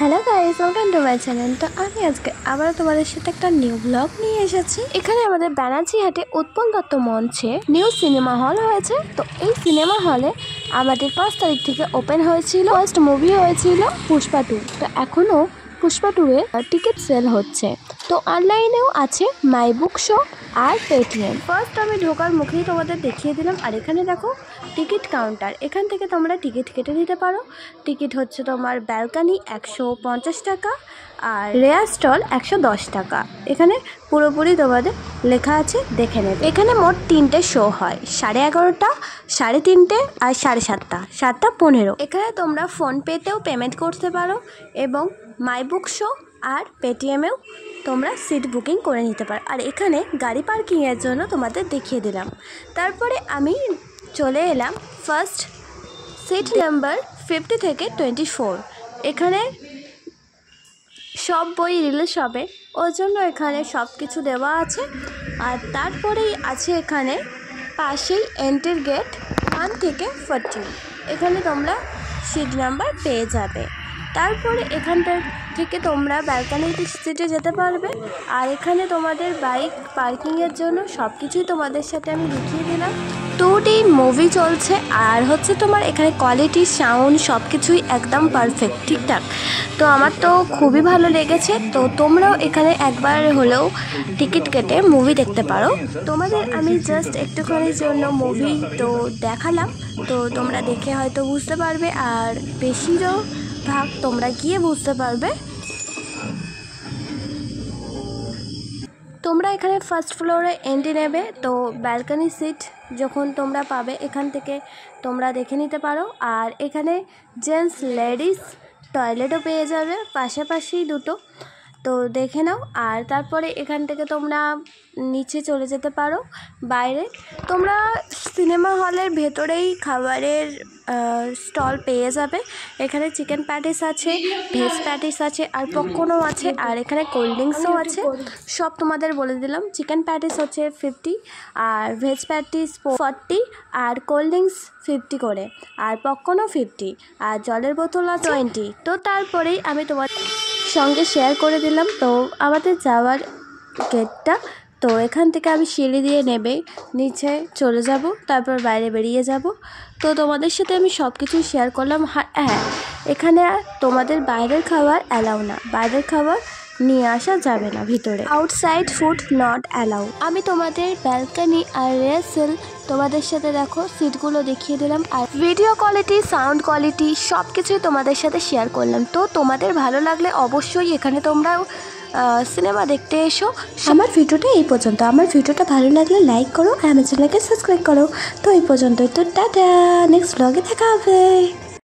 Hello guys, welcome to my channel. তো আমি আজকে আবার তোমাদের সাথে একটা নিউ ব্লগ নিয়ে এসেছি। এখানে আমাদের ব্যানার্জিহাটে উৎপল দত্ত মঞ্চে নিউ সিনেমা হল হয়েছে। তো এই সিনেমা হলে আমাদের 5 তারিখ থেকে ওপেন হয়েছিল। ফার্স্ট মুভি হয়েছিল পুষ্পা 2। তো এখনও পুষ্পা 2 এর টিকিট সেল হচ্ছে। তো অনলাইনেও আছে মাই বুক শো আর পেটিএম। ফার্স্ট আমি ঢোকার মুখেই তোমাদের দেখিয়ে দিলাম। আর এখানে দেখো টিকিট কাউন্টার, এখান থেকে তোমরা টিকিট কেটে নিতে পারো। টিকিট হচ্ছে তোমার ব্যালকানি 150 টাকা আর রেয়ার স্টল 110 টাকা। এখানে পুরোপুরি তোমাদের লেখা আছে, দেখে নেবে। এখানে মোট 3টে শো হয়, 11:30, 3:30 আর 7:30, 7:15। এখানে তোমরা ফোনপেতেও পেমেন্ট করতে পারো এবং মাই বুক শো আর পেটিএমেও তোমরা সিট বুকিং করে নিতে পারো। আর এখানে গাড়ি পার্কিংয়ের জন্য তোমাদের দেখিয়ে দিলাম। তারপরে আমি চলে এলাম ফার্স্ট সিট নাম্বার 50 থেকে 24। এখানে সব বই রিলিজ হবে, ওর জন্য এখানে সব কিছু দেওয়া আছে। আর তারপরেই আছে এখানে পাশেই এন্ট্রির গেট 1 থেকে 14। এখানে তোমরা সিট নাম্বার পেয়ে যাবে। তারপরে এখানটা থেকে তোমরা ব্যালকানি সিটে যেতে পারবে। আর এখানে তোমাদের বাইক পার্কিংয়ের জন্য সব কিছুই তোমাদের সাথে আমি দেখিয়ে দিলাম। 2D মুভি চলছে আর হচ্ছে তোমার এখানে কোয়ালিটি, সাউন্ড সব কিছুই একদম পারফেক্ট, ঠিকঠাক। তো আমার তো খুবই ভালো লেগেছে। তো তোমরাও এখানে একবার হলেও টিকিট কেটে মুভি দেখতে পারো। তোমাদের আমি জাস্ট একটুখানির জন্য মুভি তো দেখালাম, তো তোমরা দেখে হয়তো বুঝতে পারবে আর বেশিরও ভাগ তোমরা গিয়ে বুঝতে পারবে। তোমরা এখানে ফার্স্ট ফ্লোরে এন্ট্রি নেবে, তো ব্যালকানি সিট যখন তোমরা পাবে এখান থেকে তোমরা দেখে নিতে পারো। আর এখানে জেন্টস লেডিস টয়লেটও পেয়ে যাবে, পাশাপাশি দুটো, তো দেখে নাও। আর তারপরে এখান থেকে তোমরা নিচে চলে যেতে পারো বাইরে। তোমরা সিনেমা হলের ভেতরেই খাবারের স্টল পেয়ে যাবে। এখানে চিকেন প্যাটিস আছে, ভেজ প্যাটিস আছে আর পপকর্নও আছে। আর এখানে কোল্ড ড্রিঙ্কসও আছে। সব তোমাদের বলে দিলাম। চিকেন প্যাটিস হচ্ছে 50 আর ভেজ প্যাটিস 40 আর কোল্ড ড্রিঙ্কস 50 করে আর পপকর্নও 50 আর জলের বোতল 20। তো তারপরেই আমি তোমার সঙ্গে শেয়ার করে দিলাম তো আমাদের যাওয়ার গেটটা। তো এখান থেকে আমি সিঁড়ি দিয়ে নেবে নিচে চলে যাব, তারপর বাইরে বেরিয়ে যাব। তো তোমাদের সাথে আমি সব কিছুই শেয়ার করলাম। হ্যাঁ, এখানে তোমাদের বাইরের খাবার অ্যালাউ না, বাইরের খাবার নিয়ে আসা যাবে না ভিতরে। Outside food not allow. আমি তোমাদের ব্যালকানি আর রেসেল তোমাদের সাথে দেখো সিটগুলো দেখিয়ে দিলাম। আর ভিডিও কোয়ালিটি, সাউন্ড কোয়ালিটি সব কিছুই তোমাদের সাথে শেয়ার করলাম। তো তোমাদের ভালো লাগলে অবশ্যই এখানে তোমরা সিনেমা দেখতে এসো। আমার ভিডিওটা এই পর্যন্ত। আমার ভিডিওটা ভালো লাগলে লাইক করো আর আমার চ্যানেলকে সাবস্ক্রাইব করো। তো এই পর্যন্তই। তো টাটা, নেক্সট ব্লগে দেখা হবে।